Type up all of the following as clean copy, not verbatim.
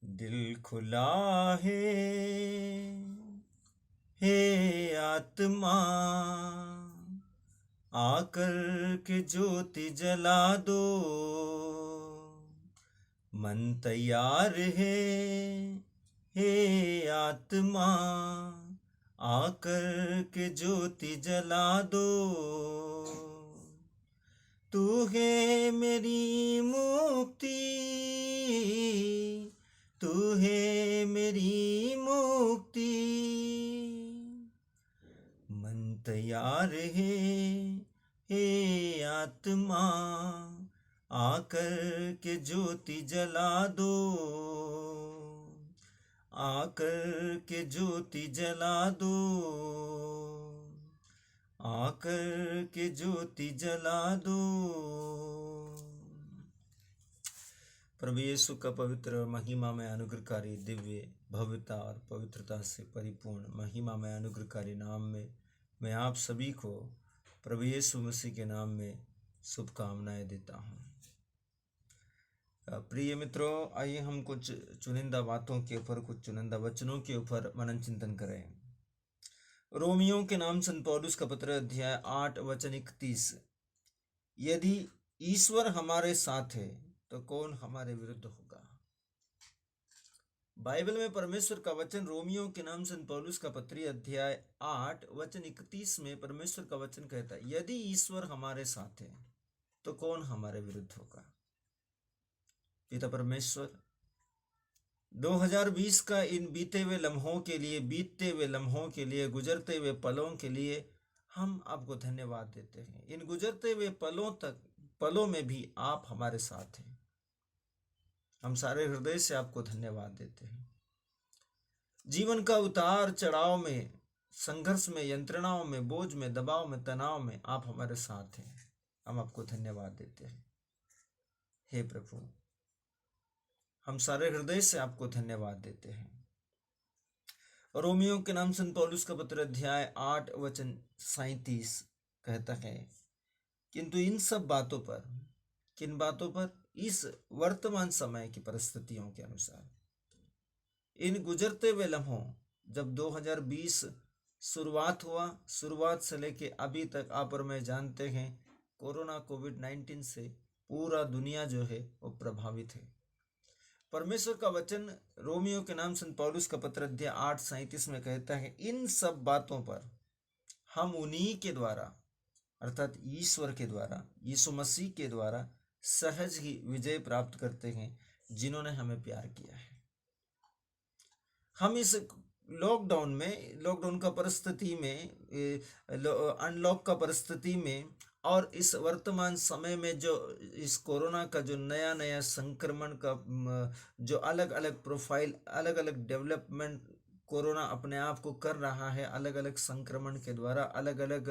दिल खुला हे आत्मा, आकर के ज्योति जला दो। मन तैयार हे आत्मा, आकर के ज्योति जला दो। तू है मेरी मुक्ति, तू है मेरी मुक्ति। मन तैयार हे आत्मा, आकर के ज्योति जला दो। आकर के ज्योति जला दो। आकर के ज्योति जला दो। प्रभु यीशु का पवित्र महिमा में अनुग्रहकारी दिव्य भव्यता और पवित्रता से परिपूर्ण महिमा में अनुग्रहकारी नाम में मैं आप सभी को प्रभु यीशु मसीह के नाम में शुभकामनाएं देता हूं। प्रिय मित्रों, आइए हम कुछ चुनिंदा बातों के ऊपर, कुछ चुनिंदा वचनों के ऊपर मनन चिंतन करें। रोमियो के नाम संत पौलुस का पत्र अध्याय 8 वचन 31। यदि ईश्वर हमारे साथ है तो कौन हमारे विरुद्ध होगा। बाइबल में परमेश्वर का वचन रोमियो के नाम संत पौलुस का पत्री अध्याय 8 वचन 31 में परमेश्वर का वचन कहता है, यदि ईश्वर हमारे साथ है तो कौन हमारे विरुद्ध होगा। पिता परमेश्वर, 2020 का इन बीते हुए लम्हों के लिए, बीतते हुए लम्हों के लिए, गुजरते हुए पलों के लिए हम आपको धन्यवाद देते हैं। इन गुजरते हुए पलों में भी आप हमारे साथ हैं। हम सारे हृदय से आपको धन्यवाद देते हैं। जीवन का उतार चढ़ाव में, संघर्ष में, यंत्रणाओं में, बोझ में, दबाव में, तनाव में आप हमारे साथ हैं। हम आपको धन्यवाद देते हैं। हे प्रभु, हम सारे हृदय से आपको धन्यवाद देते हैं। रोमियो के नाम संत पौलुस का पत्र अध्याय 8 वचन 37 कहता है, किंतु इन सब बातों पर, किन बातों पर, इस वर्तमान समय की परिस्थितियों के अनुसार, इन गुजरते हुए लम्हों, जब 2020 शुरुआत हुआ, शुरुआत से लेके अभी तक आप और मैं जानते हैं कोरोना कोविड-19 से पूरा दुनिया जो है वो प्रभावित है। परमेश्वर का वचन रोमियो के नाम संत पौलुस का पत्र अध्याय 8:37 में कहता है, इन सब बातों पर हम उन्हीं के द्वारा, अर्थात ईश्वर के द्वारा, यीशु मसीह के द्वारा सहज ही विजय प्राप्त करते हैं, जिन्होंने हमें प्यार किया है। हम इस लॉकडाउन का परिस्थिति में, अनलॉक का परिस्थिति में और इस वर्तमान समय में जो इस कोरोना का जो नया नया संक्रमण का जो अलग अलग प्रोफाइल, अलग अलग डेवलपमेंट कोरोना अपने आप को कर रहा है, अलग अलग संक्रमण के द्वारा अलग अलग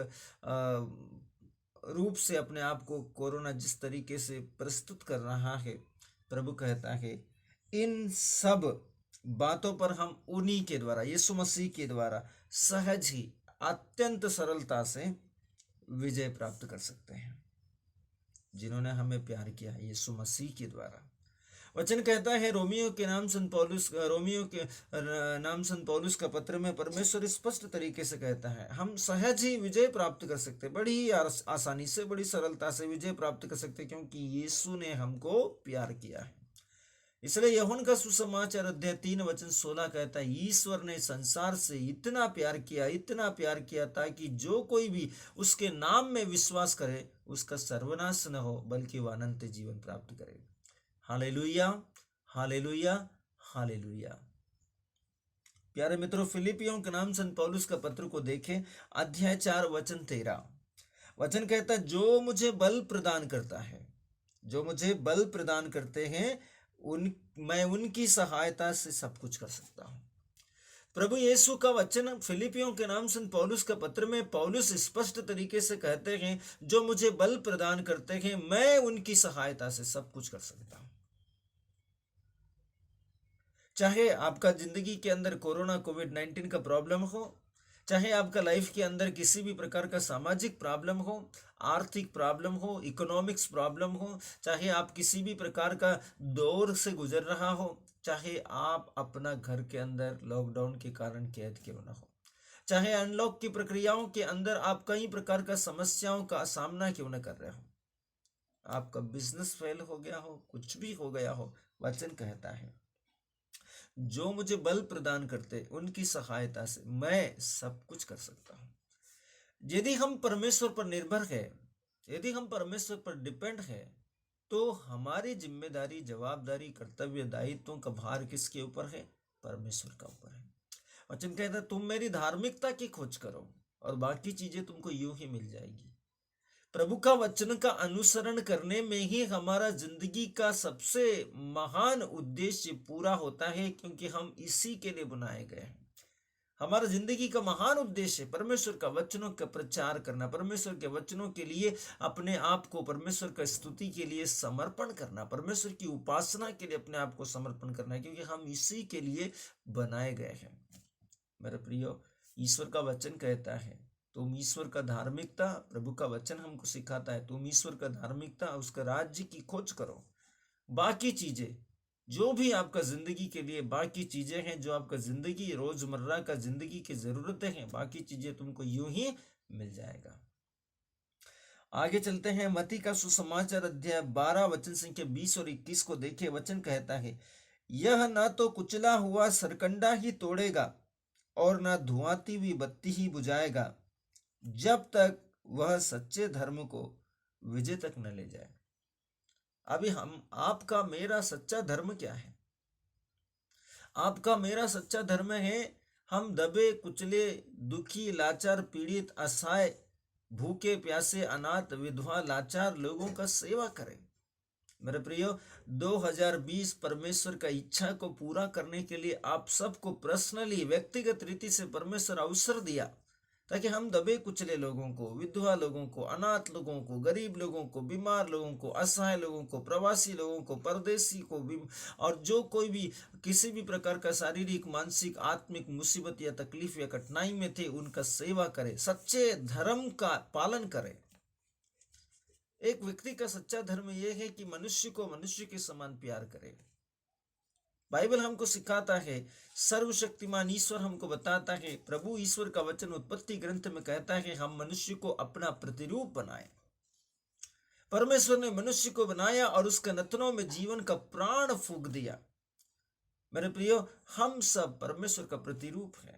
रूप से अपने आप को कोरोना जिस तरीके से प्रस्तुत कर रहा है, प्रभु कहता है इन सब बातों पर हम उन्हीं के द्वारा, यीशु मसीह के द्वारा सहज ही, अत्यंत सरलता से विजय प्राप्त कर सकते हैं, जिन्होंने हमें प्यार किया है यीशु मसीह के द्वारा। वचन कहता है रोमियो के नाम संत पौलुस का पत्र में परमेश्वर स्पष्ट तरीके से कहता है, हम सहज ही विजय प्राप्त कर सकते हैं, बड़ी ही आसानी से, बड़ी सरलता से विजय प्राप्त कर सकते हैं, क्योंकि यीशु ने हमको प्यार किया है। इसलिए यूहन्ना का सुसमाचार अध्याय 3 वचन 16 कहता है, ईश्वर ने संसार से इतना प्यार किया ताकि जो कोई भी उसके नाम में विश्वास करे उसका सर्वनाश न हो, बल्कि वह अनंत जीवन प्राप्त करे। Hallelujah, hallelujah, hallelujah. प्यारे मित्रों, फिलिपियों के नाम संत पौलुस का पत्र को देखें, अध्याय 4 वचन 13। वचन कहता है, जो मुझे बल प्रदान करता है, जो मुझे बल प्रदान करते हैं, मैं उनकी सहायता से सब कुछ कर सकता हूं। प्रभु यीशु का वचन फिलिपियों के नाम संत पौलुस का पत्र में पौलुस स्पष्ट तरीके से कहते हैं, जो मुझे बल प्रदान करते हैं, मैं उनकी सहायता से सब कुछ कर सकता हूं। चाहे आपका जिंदगी के अंदर कोरोना कोविड-19 का प्रॉब्लम हो, चाहे आपका लाइफ के अंदर किसी भी प्रकार का सामाजिक प्रॉब्लम हो, आर्थिक प्रॉब्लम हो, इकोनॉमिक्स प्रॉब्लम हो, चाहे आप किसी भी प्रकार का दौर से गुजर रहा हो, चाहे आप अपना घर के अंदर लॉकडाउन के कारण कैद क्यों ना हो, चाहे अनलॉक की प्रक्रियाओं के अंदर आप कई प्रकार का समस्याओं का सामना क्यों न कर रहे हो, आपका बिजनेस फेल हो गया हो, कुछ भी हो गया हो, वचन कहता है जो मुझे बल प्रदान करते उनकी सहायता से मैं सब कुछ कर सकता हूं। यदि हम परमेश्वर पर निर्भर है, यदि हम परमेश्वर पर डिपेंड है, तो हमारी जिम्मेदारी, जवाबदारी, कर्तव्य, दायित्वों का भार किसके ऊपर है? परमेश्वर का ऊपर है। वचन कहता है तुम मेरी धार्मिकता की खोज करो और बाकी चीजें तुमको यूं ही मिल जाएगी। प्रभु का वचन का अनुसरण करने में ही हमारा जिंदगी का सबसे महान उद्देश्य पूरा होता है, क्योंकि हम इसी के लिए बनाए गए हैं। हमारा जिंदगी का महान उद्देश्य परमेश्वर का वचनों का प्रचार करना, परमेश्वर के वचनों के लिए अपने आप को परमेश्वर का स्तुति के लिए समर्पण करना, परमेश्वर की उपासना के लिए अपने आप को समर्पण करना है, क्योंकि हम इसी के लिए बनाए गए हैं। मेरे प्रियो, ईश्वर का वचन कहता है तुम ईश्वर का धार्मिकता, प्रभु का वचन हमको सिखाता है तुम ईश्वर का धार्मिकता, उसका राज्य की खोज करो, बाकी चीजें जो भी आपका जिंदगी के लिए बाकी चीजें हैं, जो आपका जिंदगी रोजमर्रा का जिंदगी की जरूरतें हैं, बाकी चीजें तुमको यूं ही मिल जाएगा। आगे चलते हैं, मत्ती का सुसमाचार अध्याय 12 वचन संख्या 20 और 21 को देखें। वचन कहता है यह ना तो कुचला हुआ सरकंडा ही तोड़ेगा और ना धुआंती हुई बत्ती ही बुझाएगा, जब तक वह सच्चे धर्म को विजय तक न ले जाए। अभी हम आपका मेरा सच्चा धर्म क्या है? आपका मेरा सच्चा धर्म है हम दबे कुचले, दुखी, लाचार, पीड़ित, असहाय, भूखे प्यासे, अनाथ, विधवा, लाचार लोगों का सेवा करें। मेरे प्रियो, 2020 परमेश्वर का इच्छा को पूरा करने के लिए आप सबको पर्सनली, व्यक्तिगत रीति से परमेश्वर अवसर दिया, ताकि हम दबे कुचले लोगों को, विधवा लोगों को, अनाथ लोगों को, गरीब लोगों को, बीमार लोगों को, असहाय लोगों को, प्रवासी लोगों को, परदेशी को भी, और जो कोई भी किसी भी प्रकार का शारीरिक, मानसिक, आत्मिक मुसीबत या तकलीफ या कठिनाई में थे, उनका सेवा करें, सच्चे धर्म का पालन करें। एक व्यक्ति का सच्चा धर्म यह है कि मनुष्य को मनुष्य के समान प्यार करे। बाइबल हमको सिखाता है, सर्वशक्तिमान ईश्वर हमको बताता है, प्रभु ईश्वर का वचन उत्पत्ति ग्रंथ में कहता है हम मनुष्य को अपना प्रतिरूप बनाए। परमेश्वर ने मनुष्य को बनाया और उसके नथनों में जीवन का प्राण फूंक दिया। मेरे प्रियो, हम सब परमेश्वर का प्रतिरूप है।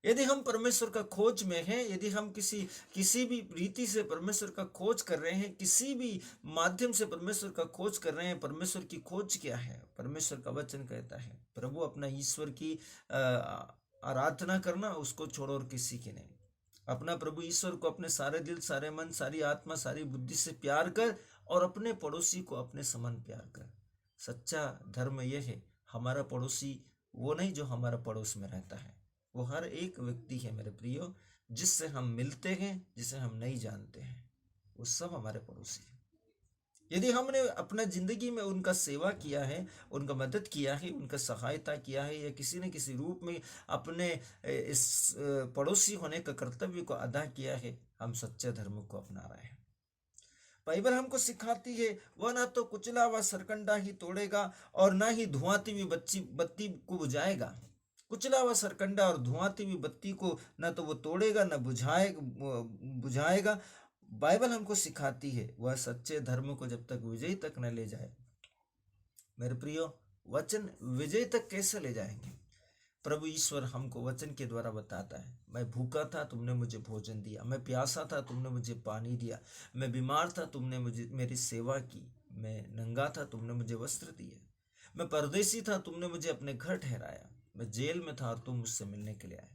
यदि हम परमेश्वर का खोज में हैं, यदि हम किसी भी रीति से परमेश्वर का खोज कर रहे हैं, किसी भी माध्यम से परमेश्वर का खोज कर रहे हैं, परमेश्वर की खोज क्या है? परमेश्वर का वचन कहता है प्रभु अपना ईश्वर की आराधना करना, उसको छोड़ो और किसी की नहीं। अपना प्रभु ईश्वर को अपने सारे दिल, सारे मन, सारी आत्मा, सारी बुद्धि से प्यार कर और अपने पड़ोसी को अपने समान प्यार कर। सच्चा धर्म यह है, हमारा पड़ोसी वो नहीं जो हमारा पड़ोस में रहता है, वो हर एक व्यक्ति है मेरे प्रियो, जिससे हम मिलते हैं, जिसे हम नहीं जानते हैं, वो सब हमारे पड़ोसी हैं। यदि हमने अपना जिंदगी में उनका सेवा किया है, उनका मदद किया है, उनका सहायता किया है, या किसी न किसी रूप में अपने इस पड़ोसी होने का कर्तव्य को अदा किया है, हम सच्चे धर्म को अपना रहे हैं। बाइबल हमको सिखाती है वह ना तो कुचला हुआ सरकंडा ही तोड़ेगा और ना ही धुआंती हुई बत्ती को बुझाएगा। कुचला हुआ सरकंडा और धुआंती हुई बत्ती को न तो वो तोड़ेगा, न बुझाएगा। बाइबल हमको सिखाती है वह सच्चे धर्म को जब तक विजय तक न ले जाए। मेरे प्रियो, वचन विजय तक कैसे ले जाएंगे? प्रभु ईश्वर हमको वचन के द्वारा बताता है, मैं भूखा था तुमने मुझे भोजन दिया, मैं प्यासा था तुमने मुझे पानी दिया, मैं बीमार था तुमने मुझे मेरी सेवा की, मैं नंगा था तुमने मुझे वस्त्र दिए, मैं परदेसी था तुमने मुझे अपने घर ठहराया, मैं जेल में था और तुम मुझसे मिलने के लिए आए।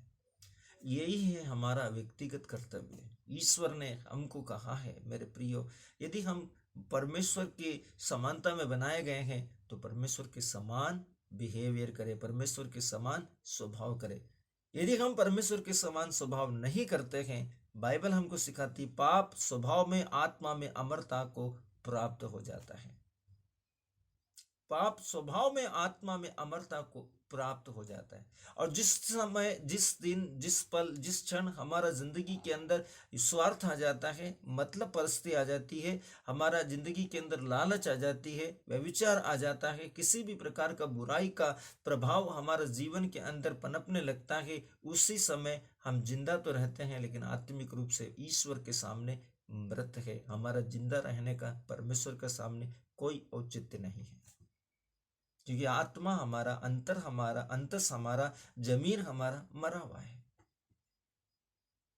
यही है हमारा व्यक्तिगत कर्तव्य। ईश्वर ने हमको कहा है मेरे प्रियो, यदि हम परमेश्वर की समानता में बनाए गए हैं तो परमेश्वर के समान बिहेवियर करें, परमेश्वर के समान स्वभाव करें। यदि हम परमेश्वर के समान स्वभाव नहीं करते हैं, बाइबल हमको सिखाती पाप स्वभाव में, आत्मा में अमरता को प्राप्त हो जाता है। पाप स्वभाव में आत्मा में अमरता को प्राप्त हो जाता है। और जिस समय, जिस दिन, जिस पल, जिस क्षण हमारा जिंदगी के अंदर स्वार्थ आ जाता है, मतलब परिस्थिति आ जाती है, हमारा जिंदगी के अंदर लालच आ जाती है, व्यभिचार आ जाता है, किसी भी प्रकार का बुराई का प्रभाव हमारा जीवन के अंदर पनपने लगता है, उसी समय हम जिंदा तो रहते हैं लेकिन आत्मिक रूप से ईश्वर के सामने मृत है। हमारा जिंदा रहने का परमेश्वर के सामने कोई औचित्य नहीं है, क्योंकि आत्मा हमारा, अंतर हमारा, अंतस हमारा, जमीर हमारा मरा हुआ है।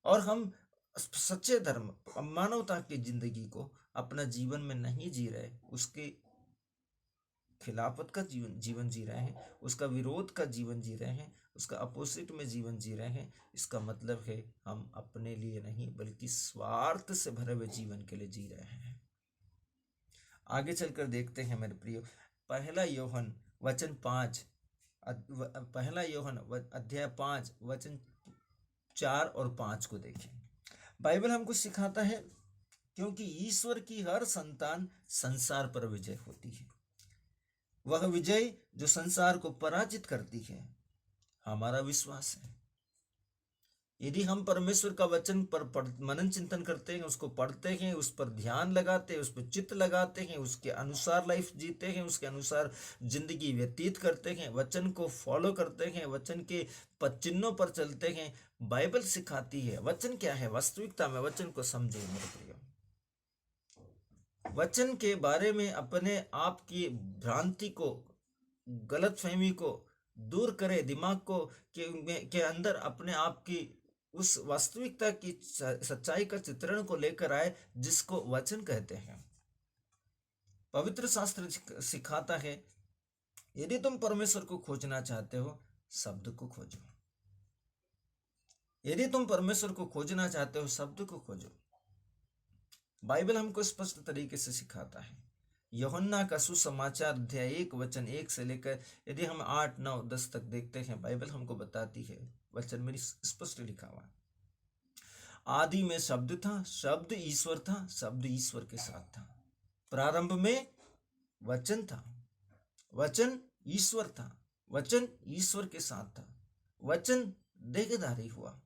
और हम सच्चे धर्म, मानवता की जिंदगी को अपना जीवन में नहीं जी रहे, उसके खिलाफत का जीवन जी रहे हैं, उसका विरोध का जीवन जी रहे हैं, उसका अपोजिट में जीवन जी रहे हैं। इसका मतलब है हम अपने लिए नहीं बल्कि स्वार्थ से भरे हुए जीवन के लिए जी रहे हैं। आगे चलकर देखते हैं मेरे प्रियो, पहला यूहन्ना अध्याय 5 वचन 4 और 5 को देखें। बाइबल हमको सिखाता है, क्योंकि ईश्वर की हर संतान संसार पर विजय होती है, वह विजय जो संसार को पराजित करती है। हमारा विश्वास है, यदि हम परमेश्वर का वचन पर मनन चिंतन करते हैं, उसको पढ़ते हैं, उस पर ध्यान लगाते हैं, उस पर चित्त लगाते हैं, उसके अनुसार लाइफ जीते हैं, उसके अनुसार जिंदगी व्यतीत करते हैं, वचन को फॉलो करते हैं, वचन के चिन्हों पर चलते हैं, बाइबल सिखाती है वचन क्या है वास्तविकता में। वचन को समझे मेरे प्रिय, वचन के बारे में अपने आप की भ्रांति को, गलतफहमी को दूर करे, दिमाग को के अंदर अपने आप की उस वास्तविकता की सच्चाई का चित्रण को लेकर आए, जिसको वचन कहते हैं। पवित्र शास्त्र सिखाता है, यदि तुम परमेश्वर को खोजना चाहते हो, शब्द को खोजो। यदि तुम परमेश्वर को खोजना चाहते हो, शब्द को खोजो। बाइबल हमको स्पष्ट तरीके से सिखाता है। यूहन्ना का सुसमाचार अध्याय 1 वचन 1 से लेकर यदि हम 8, 9, 10 तक देखते हैं, बाइबल हमको बताती है, वचन में स्पष्ट लिखा हुआ, आदि में शब्द था, शब्द ईश्वर था, शब्द ईश्वर के साथ था, प्रारंभ में वचन था, वचन ईश्वर था, वचन ईश्वर के साथ था, वचन देहधारी हुआ।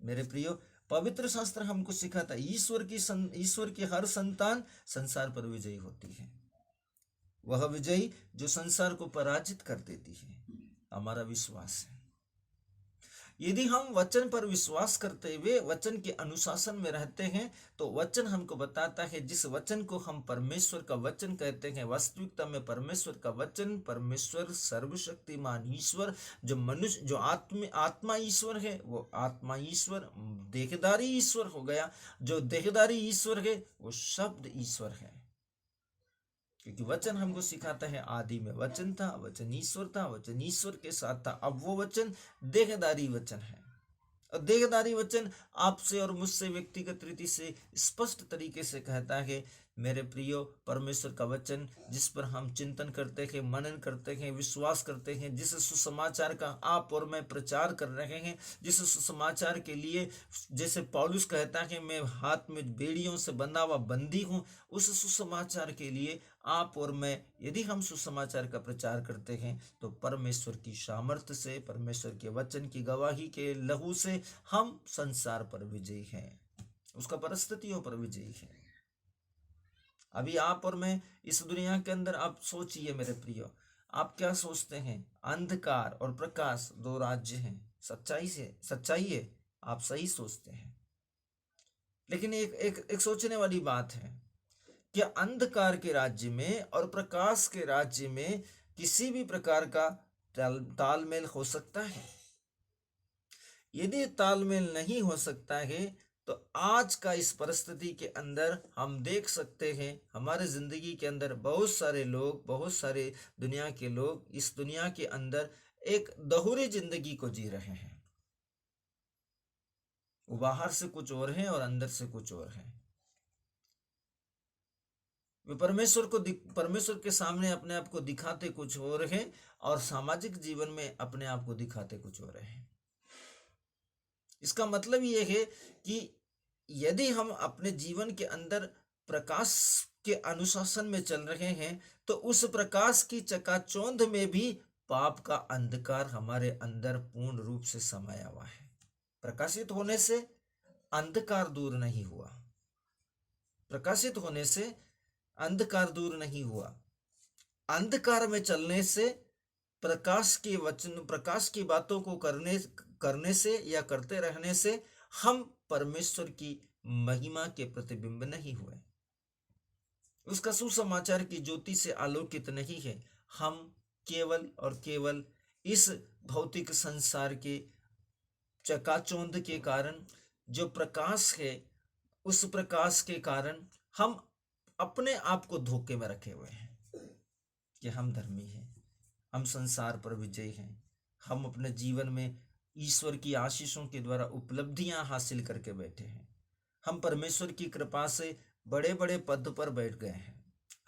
मेरे प्रियो, पवित्र शास्त्र हमको सिखाता है, ईश्वर की हर संतान संसार पर विजयी होती है, वह विजयी जो संसार को पराजित कर देती है। हमारा विश्वास है, यदि हम वचन पर विश्वास करते हुए वचन के अनुशासन में रहते हैं, तो वचन हमको बताता है, जिस वचन को हम परमेश्वर का वचन कहते हैं, वास्तविकता में परमेश्वर का वचन, परमेश्वर सर्वशक्तिमान ईश्वर, जो मनुष्य, जो आत्मा ईश्वर है, वो आत्मा ईश्वर देहधारी ईश्वर हो गया। जो देहधारी ईश्वर है वो शब्द ईश्वर है, क्योंकि वचन हमको सिखाता है, आदि में वचन था, वचन ईश्वर था, वचन ईश्वर के साथ था। अब वो वचन देहधारी वचन है, और देहधारी वचन आपसे और मुझसे व्यक्तिगत रीति से स्पष्ट तरीके से कहता है, मेरे प्रियो, परमेश्वर का वचन जिस पर हम चिंतन करते हैं, मनन करते हैं, विश्वास करते हैं, जिस सुसमाचार का आप और मैं प्रचार कर रहे हैं, जिस सुसमाचार के लिए जैसे पौलुस कहता है, मैं हाथ में बेड़ियों से बंधा हुआ बंदी हूं, उस सुसमाचार के लिए आप और मैं, यदि हम सुसमाचार का प्रचार करते हैं, तो परमेश्वर की सामर्थ्य से, परमेश्वर के वचन की गवाही के लहू से हम संसार पर विजयी हैं, उसका परिस्थितियों पर विजयी हैं। अभी आप और मैं इस दुनिया के अंदर, आप सोचिए मेरे प्रियो, आप क्या सोचते हैं? अंधकार और प्रकाश दो राज्य हैं, सच्चाई है, आप सही सोचते हैं। लेकिन एक सोचने वाली बात है, क्या अंधकार के राज्य में और प्रकाश के राज्य में किसी भी प्रकार का तालमेल हो सकता है? यदि तालमेल नहीं हो सकता है, तो आज का इस परिस्थिति के अंदर हम देख सकते हैं, हमारे जिंदगी के अंदर बहुत सारे लोग, बहुत सारे दुनिया के लोग इस दुनिया के अंदर एक दोहरी जिंदगी को जी रहे हैं। बाहर से कुछ और है और अंदर से कुछ और है। वे परमेश्वर के सामने अपने आप को दिखाते कुछ और है, और सामाजिक जीवन में अपने आप को दिखाते कुछ और है। इसका मतलब यह है कि यदि हम अपने जीवन के अंदर प्रकाश के अनुशासन में चल रहे हैं, तो उस प्रकाश की चकाचौंध में भी पाप का अंधकार हमारे अंदर पूर्ण रूप से समाया हुआ है। प्रकाशित होने से अंधकार दूर नहीं हुआ, प्रकाशित होने से अंधकार दूर नहीं हुआ। अंधकार में चलने से प्रकाश के वचन, प्रकाश की बातों को करने से या करते रहने से हम परमेश्वर की महिमा के प्रतिबिंब नहीं हुए, उसका सुसमाचार की ज्योति से आलोकित नहीं है। हम केवल और केवल इस भौतिक संसार के चकाचौंध के कारण जो प्रकाश है, उस प्रकाश के कारण हम अपने आप को धोखे में रखे हुए हैं कि हम धर्मी हैं, हम संसार पर विजयी हैं, हम अपने जीवन में ईश्वर की आशीषों के द्वारा उपलब्धियां हासिल करके बैठे हैं, हम परमेश्वर की कृपा से बड़े बड़े पद पर बैठ गए हैं,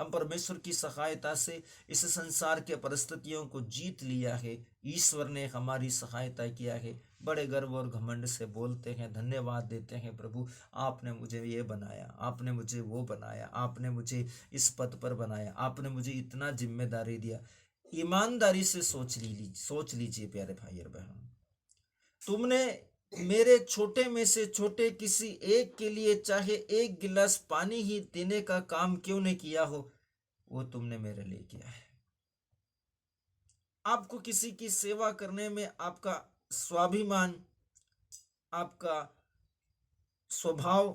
हम परमेश्वर की सहायता से इस संसार के परिस्थितियों को जीत लिया है। ईश्वर ने हमारी सहायता किया है। बड़े गर्व और घमंड से बोलते हैं, धन्यवाद देते हैं, प्रभु आपने मुझे ये बनाया, आपने मुझे वो बनाया, आपने मुझे इस पद पर बनाया, आपने मुझे इतना जिम्मेदारी दिया। ईमानदारी से सोच लीजिए प्यारे भाई और बहन, तुमने मेरे छोटे में से छोटे किसी एक के लिए चाहे एक गिलास पानी ही देने का काम क्यों नहीं किया हो, वो तुमने मेरे लिए किया है। आपको किसी की सेवा करने में आपका स्वाभिमान, आपका स्वभाव,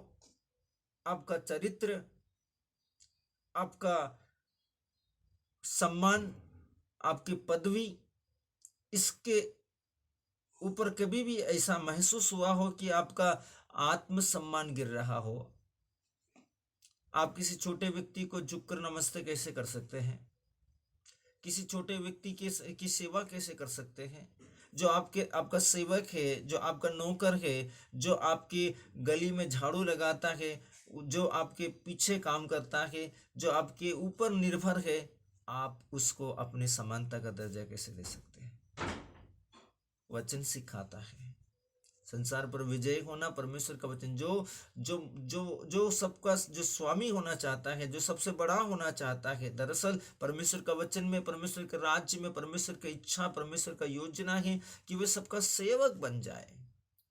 आपका चरित्र, आपका सम्मान, आपकी पदवी, इसके ऊपर कभी भी ऐसा महसूस हुआ हो कि आपका आत्मसम्मान गिर रहा हो? आप किसी छोटे व्यक्ति को झुककर नमस्ते कैसे कर सकते हैं? किसी छोटे व्यक्ति की सेवा कैसे कर सकते हैं? जो आपका सेवक है, जो आपका नौकर है, जो आपकी गली में झाड़ू लगाता है, जो आपके पीछे काम करता है, जो आपके ऊपर निर्भर है, आप उसको अपनी समानता का दर्जा कैसे दे सकते हैं? वचन सिखाता है संसार पर विजय होना। परमेश्वर का वचन जो जो जो जो सबका जो स्वामी होना चाहता है, जो सबसे बड़ा होना चाहता है, दरअसल परमेश्वर का वचन में, परमेश्वर के राज्य में, परमेश्वर की इच्छा, परमेश्वर का योजना है कि वे सबका सेवक बन जाए।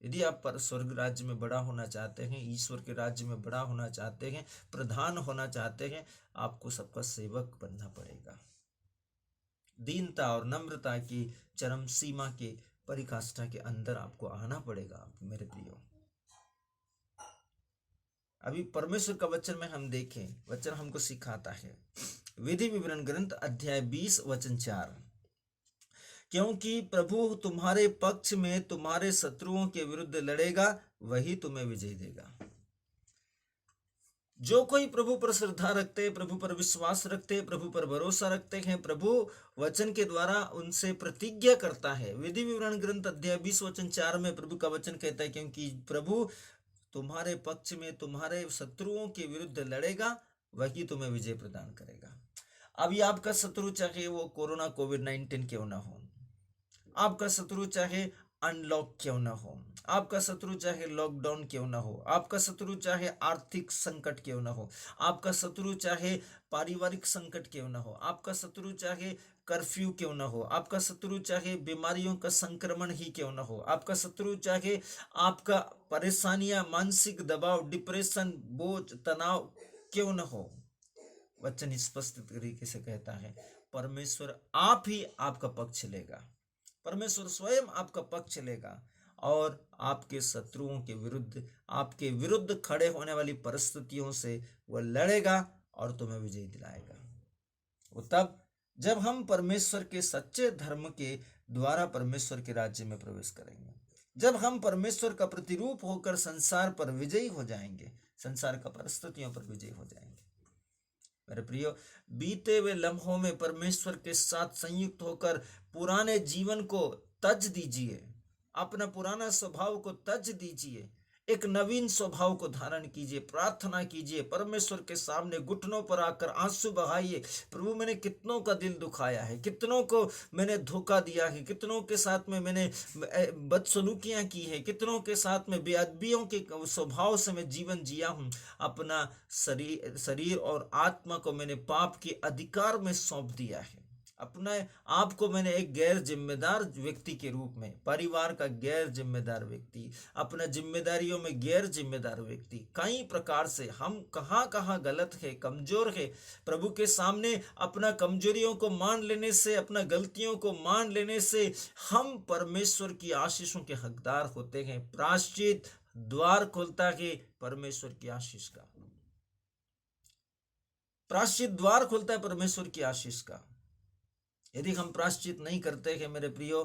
यदि आप पर स्वर्ग राज्य में बड़ा होना चाहते हैं, ईश्वर के राज्य में बड़ा होना चाहते हैं, प्रधान होना चाहते हैं, आपको सबका सेवक बनना पड़ेगा। दीनता और नम्रता की चरम सीमा के परिकाष्ठा के अंदर आपको आना पड़ेगा मेरे प्रियो। अभी परमेश्वर का वचन में हम देखें, वचन हमको सिखाता है, विधि विवरण ग्रंथ अध्याय 20 वचन 4, क्योंकि प्रभु तुम्हारे पक्ष में तुम्हारे शत्रुओं के विरुद्ध लड़ेगा, वही तुम्हें विजय देगा। जो कोई प्रभु पर श्रद्धा रखते, प्रभु पर विश्वास रखते, प्रभु पर भरोसा रखते हैं, प्रभु वचन के द्वारा उनसे प्रतिज्ञा करता है। विधि विवरण ग्रंथ अध्याय 20 वचन 4 में प्रभु का वचन कहता है, क्योंकि प्रभु तुम्हारे पक्ष में तुम्हारे शत्रुओं के विरुद्ध लड़ेगा, वही तुम्हें विजय प्रदान करेगा। अभी आपका शत्रु चाहे वो कोरोना कोविड-19 क्यों ना हो, आपका शत्रु चाहे अनलॉक क्यों ना हो, आपका शत्रु चाहे लॉकडाउन क्यों ना हो, आपका शत्रु चाहे आर्थिक संकट क्यों ना हो, आपका शत्रु चाहे पारिवारिक संकट क्यों ना हो, आपका शत्रु चाहे कर्फ्यू क्यों ना हो, आपका शत्रु चाहे बीमारियों का संक्रमण ही क्यों ना हो, आपका शत्रु चाहे आपका परेशानियां, मानसिक दबाव, डिप्रेशन, बोझ, तनाव क्यों ना हो, वचन स्पष्ट तरीके से कहता है परमेश्वर आप ही आपका पक्ष लेगा, परमेश्वर स्वयं आपका पक्ष लेगा और आपके शत्रुओं के विरुद्ध, आपके विरुद्ध खड़े होने वाली परिस्थितियों से वह लड़ेगा और तुम्हें विजय दिलाएगा। वो तब जब हम परमेश्वर के सच्चे धर्म के द्वारा परमेश्वर के राज्य में प्रवेश करेंगे, जब हम परमेश्वर का प्रतिरूप होकर संसार पर विजयी हो जाएंगे, संसार का परिस्थितियों पर विजयी हो जाएंगे। मेरे प्रियो, बीते हुए लम्हों में परमेश्वर के साथ संयुक्त होकर पुराने जीवन को तज दीजिए, अपना पुराना स्वभाव को तज दीजिए, एक नवीन स्वभाव को धारण कीजिए, प्रार्थना कीजिए, परमेश्वर के सामने घुटनों पर आकर आंसू बहाइए। प्रभु, मैंने कितनों का दिल दुखाया है, कितनों को मैंने धोखा दिया है, कितनों के साथ में मैंने बदसलूकियां की है, कितनों के साथ में बेअदबियों के स्वभाव से मैं जीवन जिया हूं। अपना शरीर और आत्मा को मैंने पाप के अधिकार में सौंप दिया है। अपने आप को मैंने एक गैर जिम्मेदार व्यक्ति के रूप में, परिवार का गैर जिम्मेदार व्यक्ति, अपना जिम्मेदारियों में गैर जिम्मेदार व्यक्ति, कई प्रकार से हम कहाँ कहाँ गलत है, कमजोर है। प्रभु के सामने अपना कमजोरियों को मान लेने से, अपना गलतियों को मान लेने से हम परमेश्वर की आशीषों के हकदार होते हैं। प्रायश्चित द्वार खोलता है परमेश्वर की आशीष का। प्रायश्चित द्वार खोलता है परमेश्वर की आशीष का। यदि हम प्रायश्चित नहीं करते हैं मेरे प्रियो,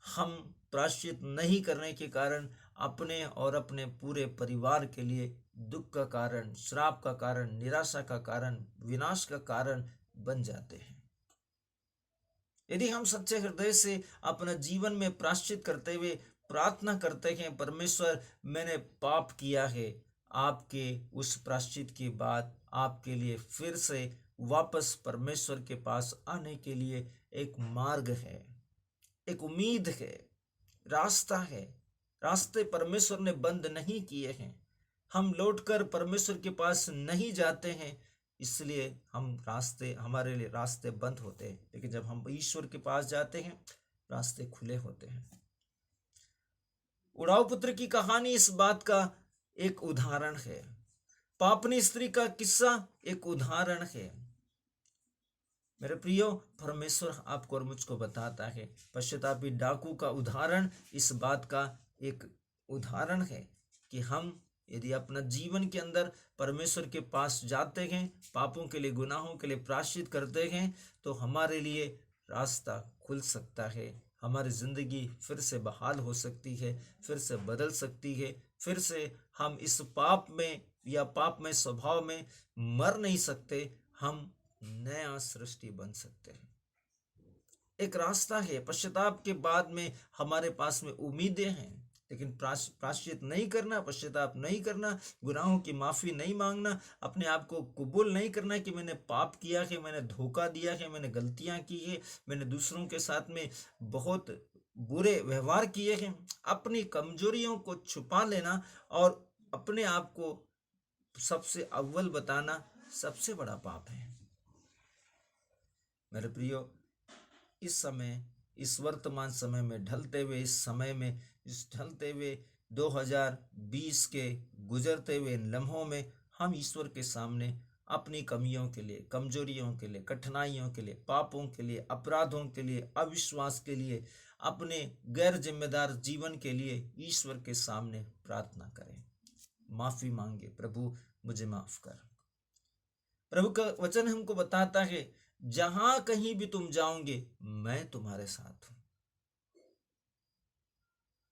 हम प्रायश्चित नहीं करने के कारण अपने और अपने पूरे परिवार के लिए दुख का कारण, श्राप का कारण, निराशा का कारण, विनाश का कारण बन जाते हैं। यदि हम सच्चे हृदय से अपना जीवन में प्रायश्चित करते हुए प्रार्थना करते हैं, परमेश्वर मैंने पाप किया है, आपके उस प्रायश्चित के बाद आपके लिए फिर से वापस परमेश्वर के पास आने के लिए एक मार्ग है, एक उम्मीद है, रास्ता है। रास्ते परमेश्वर ने बंद नहीं किए हैं। हम लौटकर परमेश्वर के पास नहीं जाते हैं, इसलिए हमारे लिए रास्ते बंद होते हैं। लेकिन जब हम ईश्वर के पास जाते हैं, रास्ते खुले होते हैं। उड़ाऊ पुत्र की कहानी इस बात का एक उदाहरण है। पापनी स्त्री का किस्सा एक उदाहरण है। मेरे प्रियो, परमेश्वर आपको और मुझको बताता है। पश्चातापी डाकू का उदाहरण इस बात का एक उदाहरण है कि हम यदि अपना जीवन के अंदर परमेश्वर के पास जाते हैं, पापों के लिए, गुनाहों के लिए प्रायश्चित करते हैं, तो हमारे लिए रास्ता खुल सकता है। हमारी जिंदगी फिर से बहाल हो सकती है, फिर से बदल सकती है। फिर से हम इस पाप में या पाप में स्वभाव में मर नहीं सकते, हम नया सृष्टि बन सकते हैं। एक रास्ता है। पश्चाताप के बाद में हमारे पास में उम्मीदें हैं, लेकिन प्रायश्चित नहीं करना, पश्चाताप नहीं करना, गुनाहों की माफी नहीं मांगना, अपने आप को कबूल नहीं करना कि मैंने पाप किया है, मैंने धोखा दिया है, मैंने गलतियां की है, मैंने दूसरों के साथ में बहुत बुरे व्यवहार किए हैं। अपनी कमजोरियों को छुपा लेना और अपने आप को सबसे अव्वल बताना सबसे बड़ा पाप है। मेरे प्रियो, इस समय, इस वर्तमान समय में ढलते हुए, इस समय में, इस ढलते हुए 2020 के गुजरते हुए लम्हों में हम ईश्वर के सामने अपनी कमियों के लिए, कमजोरियों के लिए, कठिनाइयों के लिए, पापों के लिए, अपराधों के लिए, अविश्वास के लिए, अपने गैर जिम्मेदार जीवन के लिए ईश्वर के सामने प्रार्थना करें, माफी मांगे। प्रभु, मुझे माफ कर। प्रभु का वचन हमको बताता है, जहां कहीं भी तुम जाओगे मैं तुम्हारे साथ हूं।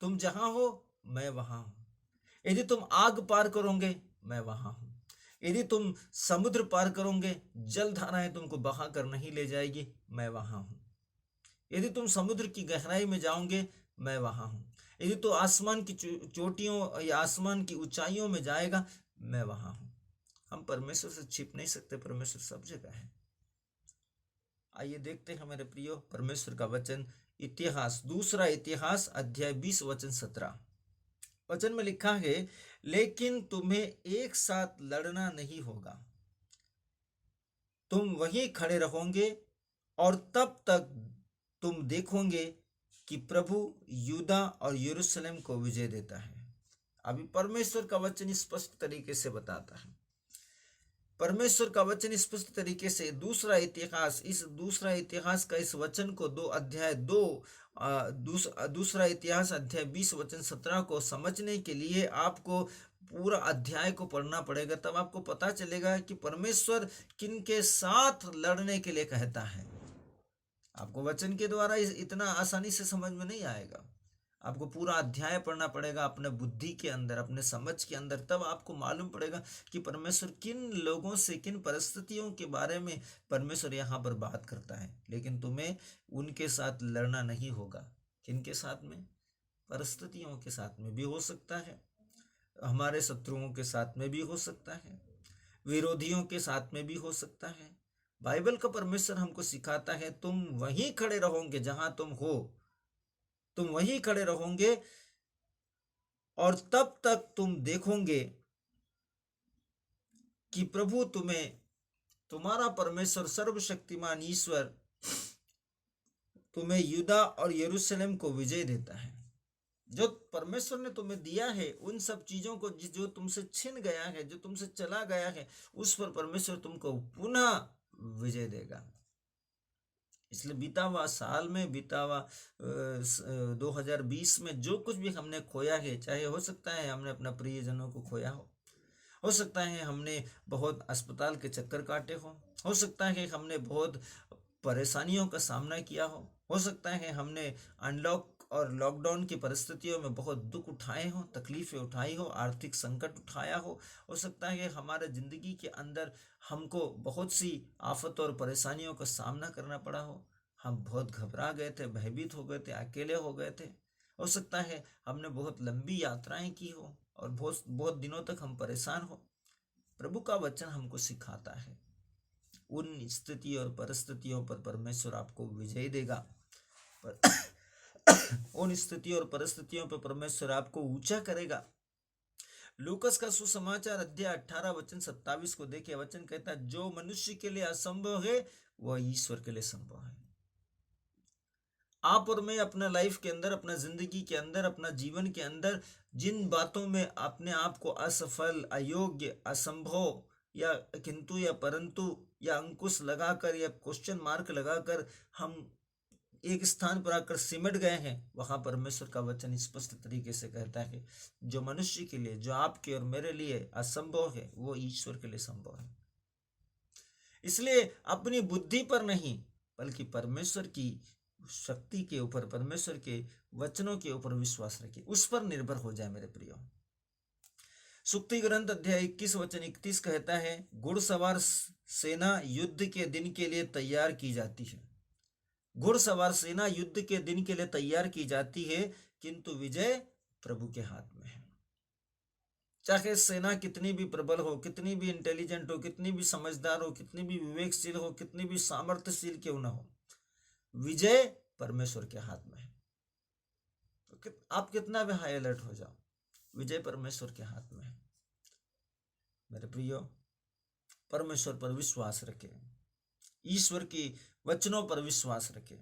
तुम जहां हो मैं वहां हूं। यदि तुम आग पार करोगे मैं वहां हूं। यदि तुम समुद्र पार करोगे, जल धाराएं तुमको बहा कर नहीं ले जाएगी, मैं वहां हूं। यदि तुम समुद्र की गहराई में जाओगे मैं वहां हूं। यदि तो आसमान की चोटियों या आसमान की ऊंचाइयों में जाएगा, मैं वहां हूं। हम परमेश्वर से छिप नहीं सकते, परमेश्वर सब जगह है। आइए देखते हैं मेरे प्रियो परमेश्वर का वचन। इतिहास, दूसरा इतिहास अध्याय 20 वचन 17। वचन में लिखा है, लेकिन तुम्हें एक साथ लड़ना नहीं होगा, तुम वहीं खड़े रहोगे और तब तक तुम देखोगे कि प्रभु यूदा और यरूशलेम को विजय देता है। अभी परमेश्वर का वचन स्पष्ट तरीके से बताता है। परमेश्वर का वचन स्पष्ट तरीके से दूसरा इतिहास, इस दूसरा इतिहास का इस वचन को दूसरा इतिहास अध्याय 20 वचन 17 को समझने के लिए आपको पूरा अध्याय को पढ़ना पड़ेगा। तब आपको पता चलेगा कि परमेश्वर किन के साथ लड़ने के लिए कहता है। आपको वचन के द्वारा इतना आसानी से समझ में नहीं आएगा। आपको पूरा अध्याय पढ़ना पड़ेगा अपने बुद्धि के अंदर, अपने समझ के अंदर। तब आपको मालूम पड़ेगा कि परमेश्वर किन लोगों से, किन परिस्थितियों के बारे में परमेश्वर यहाँ पर बात करता है। लेकिन तुम्हें उनके साथ लड़ना नहीं होगा। किन के साथ में? परिस्थितियों के साथ में भी हो सकता है, हमारे शत्रुओं के साथ में भी हो सकता है, विरोधियों के साथ में भी हो सकता है। बाइबल का परमेश्वर हमको सिखाता है तुम वहीं खड़े रहोगे जहां तुम हो, तुम वहीं खड़े रहोगे और तब तक तुम देखोगे कि प्रभु तुम्हें, तुम्हारा परमेश्वर सर्वशक्तिमान ईश्वर तुम्हें यूदा और यरूशलेम को विजय देता है। जो परमेश्वर ने तुम्हें दिया है, उन सब चीजों को जो तुमसे छिन गया है, जो तुमसे चला गया है, उस पर परमेश्वर तुमको पुनः विजय देगा। इसलिए बीता हुआ साल में, बीता हुआ 2020 में जो कुछ भी हमने खोया है, चाहे हो सकता है हमने अपना प्रियजनों को खोया हो सकता है हमने बहुत अस्पताल के चक्कर काटे हो सकता है हमने बहुत परेशानियों का सामना किया हो सकता है हमने अनलॉक और लॉकडाउन की परिस्थितियों में बहुत दुख उठाए हो, तकलीफें उठाई हो, आर्थिक संकट उठाया हो सकता है हमारे जिंदगी के अंदर हमको बहुत सी आफत और परेशानियों का सामना करना पड़ा हो, हम बहुत घबरा गए थे, भयभीत हो गए थे, अकेले हो गए थे। हो सकता है हमने बहुत लंबी यात्राएं की हो और बहुत बहुत दिनों तक हम परेशान हो। प्रभु का वचन हमको सिखाता है उन स्थिति और परिस्थितियों पर परमेश्वर आपको विजय देगा, पर उन स्थिति और परिस्थितियों पर परमेश्वर आपको ऊंचा करेगा। लूकस का सुसमाचार अध्याय 18 वचन 27 को देखिए। वचन कहता है जो मनुष्य के लिए असंभव है वह ईश्वर के लिए संभव है। आप और मैं अपना लाइफ के अंदर, अपना जिंदगी के अंदर, अपना जीवन के अंदर जिन बातों में अपने आप को असफल, अयोग्य, असंभव या किंतु या परंतु या अंकुश लगाकर या क्वेश्चन मार्क लगाकर हम एक स्थान पर आकर सिमट गए हैं, वहां परमेश्वर का वचन स्पष्ट तरीके से कहता है जो मनुष्य के लिए, जो आपके और मेरे लिए असंभव है, वो ईश्वर के लिए संभव है। इसलिए अपनी बुद्धि पर नहीं बल्कि परमेश्वर की शक्ति के ऊपर, परमेश्वर के वचनों के ऊपर विश्वास रखिए, उस पर निर्भर हो जाए मेरे प्रियो। सुक्ति ग्रंथ अध्याय 21 वचन 31 कहता है घुड़सवार सेना युद्ध के दिन के लिए तैयार की जाती है। घुड़सवार सेना युद्ध के दिन के लिए तैयार की जाती है, किंतु विजय प्रभु के हाथ में है। चाहे सेना कितनी भी प्रबल हो, कितनी भी इंटेलिजेंट हो, कितनी भी समझदार हो, कितनी भी विवेकशील हो, कितनी भी सामर्थ्यशील क्यों ना हो, विजय परमेश्वर के हाथ में है। तो आप कितना भी हाई अलर्ट हो जाओ, विजय परमेश्वर के हाथ में है। मेरे प्रियो, परमेश्वर पर विश्वास रखें, ईश्वर की वचनों पर विश्वास रखें,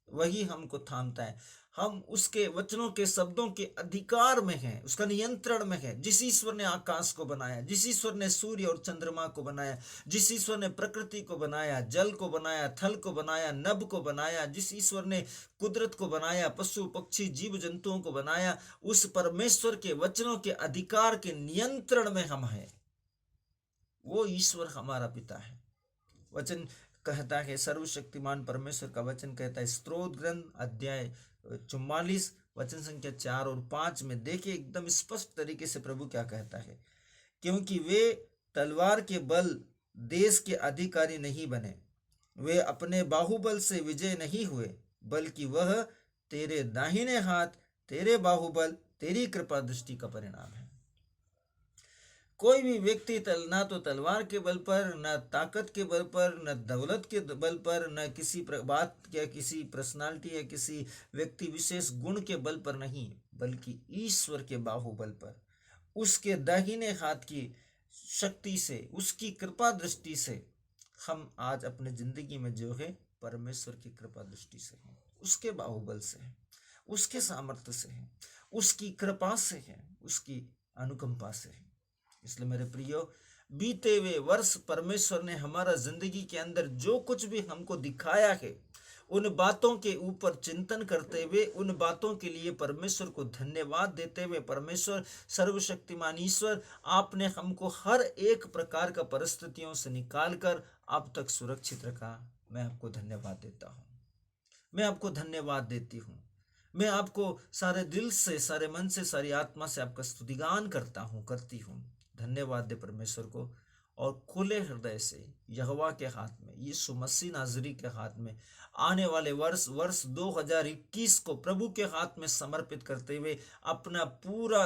वही हमको थामता है। हम उसके वचनों के शब्दों के अधिकार में हैं, उसका नियंत्रण में है। जिस ईश्वर ने आकाश को बनाया, जिस ईश्वर ने सूर्य और चंद्रमा को बनाया, जिस ईश्वर ने प्रकृति को बनाया, जल को बनाया, थल को बनाया, नभ को बनाया, जिस ईश्वर ने कुदरत को बनाया, पशु पक्षी जीव जंतुओं को बनाया, उस परमेश्वर के वचनों के अधिकार के नियंत्रण में हम हैं। वो ईश्वर हमारा पिता है। वचन कहता है, सर्वशक्तिमान परमेश्वर का वचन कहता है, स्तोत्र ग्रंथ अध्याय 44 वचन संख्या 4 और 5 में देखिए एकदम स्पष्ट तरीके से प्रभु क्या कहता है, क्योंकि वे तलवार के बल देश के अधिकारी नहीं बने, वे अपने बाहुबल से विजय नहीं हुए, बल्कि वह तेरे दाहिने हाथ, तेरे बाहुबल, तेरी कृपा दृष्टि का परिणाम है। कोई भी व्यक्ति ना तो तलवार के बल पर, न ताकत के बल पर, न दौलत के बल पर, न किसी बात या किसी पर्सनालिटी या किसी व्यक्ति विशेष गुण के बल पर नहीं, बल्कि ईश्वर के बाहुबल पर, उसके दाहिने हाथ की शक्ति से, उसकी कृपा दृष्टि से हम आज अपने जिंदगी में जो है परमेश्वर की कृपा दृष्टि से है, उसके बाहुबल से है, उसके सामर्थ्य से है, उसकी कृपा से है, उसकी अनुकंपा से है। इसलिए मेरे प्रियो, बीते हुए वर्ष परमेश्वर ने हमारा जिंदगी के अंदर जो कुछ भी हमको दिखाया है, उन बातों के ऊपर चिंतन करते हुए, उन बातों के लिए परमेश्वर को धन्यवाद देते हुए, परमेश्वर सर्वशक्तिमान ईश्वर, आपने हमको हर एक प्रकार का परिस्थितियों से निकालकर अब तक सुरक्षित रखा। मैं आपको धन्यवाद देता हूँ, मैं आपको धन्यवाद देती हूँ। मैं आपको सारे दिल से, सारे मन से, सारी आत्मा से आपका स्तुतिगान करता हूँ, करती हूँ। धन्यवाद दे परमेश्वर को, और खुले हृदय से यहोवा के हाथ में, यीशु मसीह नाजरी के हाथ में आने वाले वर्ष 2021 को प्रभु के हाथ में समर्पित करते हुए अपना पूरा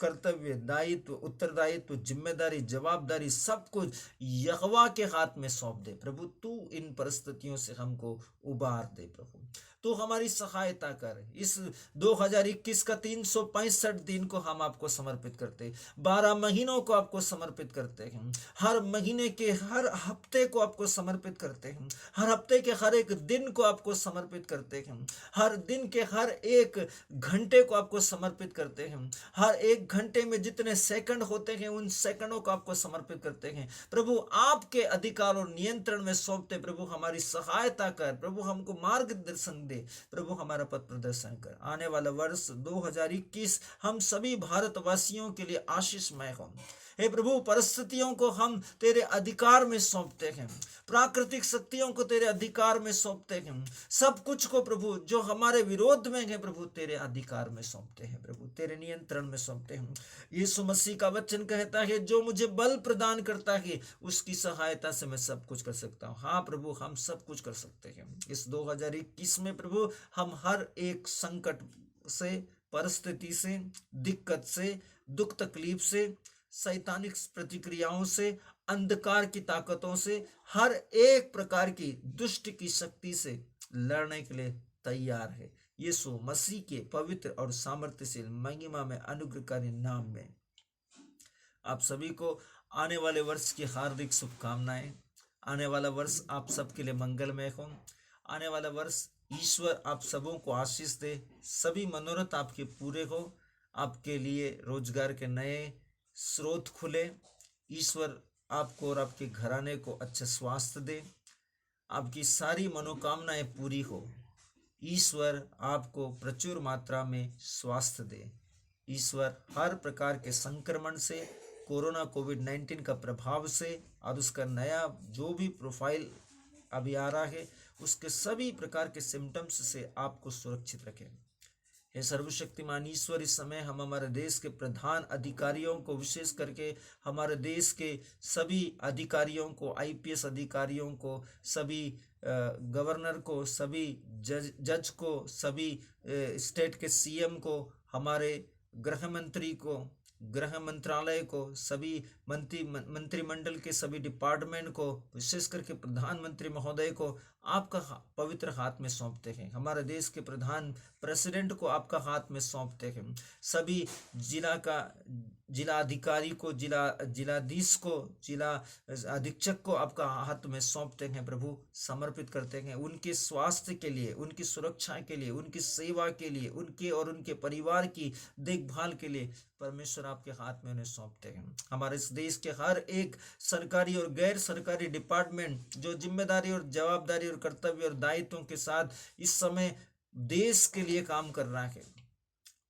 कर्तव्य, दायित्व, उत्तरदायित्व, जिम्मेदारी, जवाबदारी सब कुछ यहोवा के हाथ में सौंप दे। प्रभु तू इन परिस्थितियों से हमको उबार दे। प्रभु तू हमारी सहायता कर। इस 2021 का 365 दिन को हम आपको समर्पित करते, 12 महीनों को आपको समर्पित करते हैं, हर महीने के हर हफ्ते को आपको समर्पित करते हैं, हर हफ्ते के हर एक दिन को आपको समर्पित करते हैं, हर दिन के हर एक घंटे को आपको समर्पित करते हैं, हर एक घंटे में जितने सेकंड होते हैं उन सेकंडों को आपको समर्पित करते हैं। प्रभु आपके अधिकार और नियंत्रण में सौंपते। प्रभु हमारी सहायता कर, प्रभु हमको मार्गदर्शन दे, प्रभु हमारा पथ प्रदर्शन कर। आने वाला वर्ष 2021 हम सभी भारतवासियों के लिए आशीषमय हो। हे प्रभु परिस्थितियों को हम तेरे अधिकार में सौंपते हैं, प्राकृतिक शक्तियों को तेरे अधिकार में सौंपते हैं, सब कुछ को प्रभु जो हमारे विरोध में है प्रभु तेरे अधिकार में सौंपते हैं, प्रभु तेरे नियंत्रण में सौंपते हैं। यीशु मसीह का वचन कहता है जो मुझे बल प्रदान करता है उसकी सहायता से मैं सब कुछ कर सकता हूँ। हाँ प्रभु हम सब कुछ कर सकते हैं। इस 2021 में प्रभु हम हर एक संकट से, परिस्थिति से, दिक्कत से, दुख तकलीफ से, शैतानिक प्रतिक्रियाओं से, अंधकार की ताकतों से, हर एक प्रकार की दुष्ट की शक्ति से लड़ने के लिए तैयार है। यीशु मसीह के पवित्र और सामर्थ्यशील महिमा में अनुग्रहकारी नाम में आप सभी को आने वाले वर्ष की हार्दिक शुभकामनाएं। आने वाला वर्ष आप सबके लिए मंगलमय हो। आने वाला वर्ष ईश्वर आप सबों को आशीष दे, सभी मनोरथ आपके पूरे हो, आपके लिए रोजगार के नए स्रोत खुले, ईश्वर आपको और आपके घराने को अच्छा स्वास्थ्य दे, आपकी सारी मनोकामनाएं पूरी हो, ईश्वर आपको प्रचुर मात्रा में स्वास्थ्य दे, ईश्वर हर प्रकार के संक्रमण से, कोरोना कोविड-19 का प्रभाव से और उसका नया जो भी प्रोफाइल अभी आ रहा है उसके सभी प्रकार के सिम्टम्स से आपको सुरक्षित रखें। हे सर्वशक्तिमान ईश्वर इस समय हम हमारे देश के प्रधान अधिकारियों को, विशेष करके हमारे देश के सभी अधिकारियों को, आईपीएस अधिकारियों को, सभी गवर्नर को, सभी जज को, सभी स्टेट के सीएम को, हमारे गृह मंत्री को, गृह मंत्रालय को, सभी मंत्रिमंडल के सभी डिपार्टमेंट को, विशेष करके प्रधानमंत्री महोदय को आपका पवित्र हाथ में सौंपते हैं। हमारे देश के प्रधान प्रेसिडेंट को आपका हाथ में सौंपते हैं। सभी जिला अधिकारी को, जिलाधीश को, जिला अधीक्षक को आपका हाथ में सौंपते हैं। प्रभु समर्पित करते हैं उनके स्वास्थ्य के लिए, उनकी सुरक्षा के लिए, उनकी सेवा के लिए, उनके और उनके परिवार की देखभाल के लिए परमेश्वर आपके हाथ में उन्हें सौंपते हैं। हमारे इस देश के हर एक सरकारी और गैर सरकारी डिपार्टमेंट जो जिम्मेदारी और जवाबदारी और कर्तव्य और दायित्वों के साथ इस समय देश के लिए काम कर रहा है,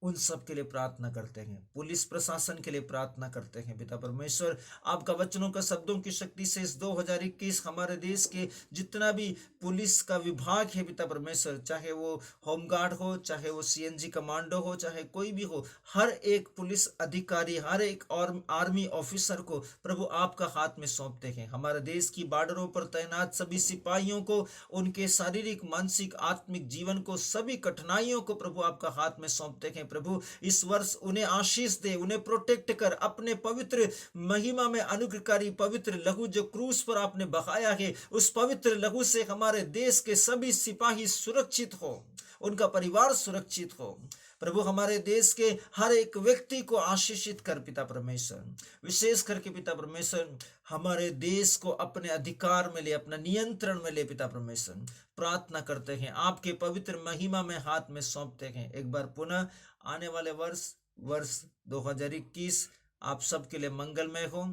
उन सब के लिए प्रार्थना करते हैं। पुलिस प्रशासन के लिए प्रार्थना करते हैं। पिता परमेश्वर आपका वचनों का शब्दों की शक्ति से इस 2021 हमारे देश के जितना भी पुलिस का विभाग है पिता परमेश्वर, चाहे वो होमगार्ड हो, चाहे वो सीएनजी कमांडो हो, चाहे कोई भी हो, हर एक पुलिस अधिकारी, हर एक और आर्मी ऑफिसर को प्रभु आपका हाथ में सौंपते हैं। हमारे देश की बॉर्डरों पर तैनात सभी सिपाहियों को, उनके शारीरिक, मानसिक, आत्मिक जीवन को, सभी कठिनाइयों को प्रभु आपका हाथ में सौंपते हैं। प्रभु इस वर्ष उन्हें आशीष दे, उन्हें प्रोटेक्ट कर, अपने पवित्र महिमा में अनुग्रहकारी पवित्र लहू जो क्रूस पर आपने बहाया है, उस पवित्र लहू से हमारे देश के सभी सिपाही सुरक्षित हो, उनका परिवार सुरक्षित हो। प्रभु हमारे देश के हर एक व्यक्ति को आशीषित कर पिता परमेश्वर, विशेष करके पिता परमेश्वर हमारे देश को अपने अधिकार में ले, अपना नियंत्रण में ले पिता परमेश्वर। प्रार्थना करते हैं, आपके पवित्र महिमा में हाथ में सौंपते हैं। एक बार पुनः आने वाले वर्ष 2021 आप सबके लिए मंगलमय हो,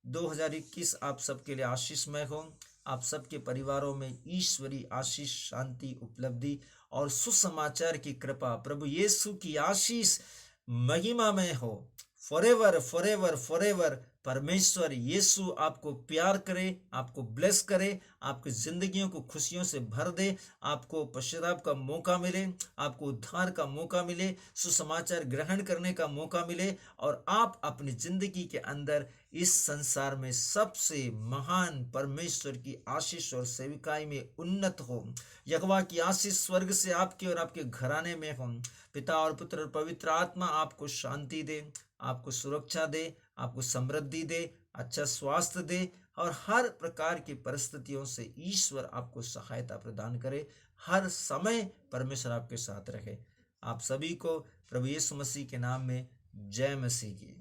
2021 आप सबके लिए आशीषमय हो। आप सबके परिवारों में ईश्वरी आशीष, शांति, उपलब्धि और सुसमाचार की कृपा, प्रभु यीशु की आशीष महिमा में हो। फॉरएवर फॉरएवर फॉरएवर परमेश्वर यीशु आपको प्यार करे, आपको ब्लेस करे, आपकी जिंदगियों को खुशियों से भर दे, आपको पश्चाताप का मौका मिले, आपको उद्धार का मौका मिले, सुसमाचार ग्रहण करने का मौका मिले और आप अपनी जिंदगी के अंदर इस संसार में सबसे महान परमेश्वर की आशीष और सेविकाई में उन्नत हो। यहोवा की आशीष स्वर्ग से आपके और आपके घराने में हो। पिता और पुत्र और पवित्र आत्मा आपको शांति दे, आपको सुरक्षा दे, आपको समृद्धि दे, अच्छा स्वास्थ्य दे और हर प्रकार की परिस्थितियों से ईश्वर आपको सहायता प्रदान करे। हर समय परमेश्वर आपके साथ रहे। आप सभी को प्रभु यीशु मसीह के नाम में जय मसीह की।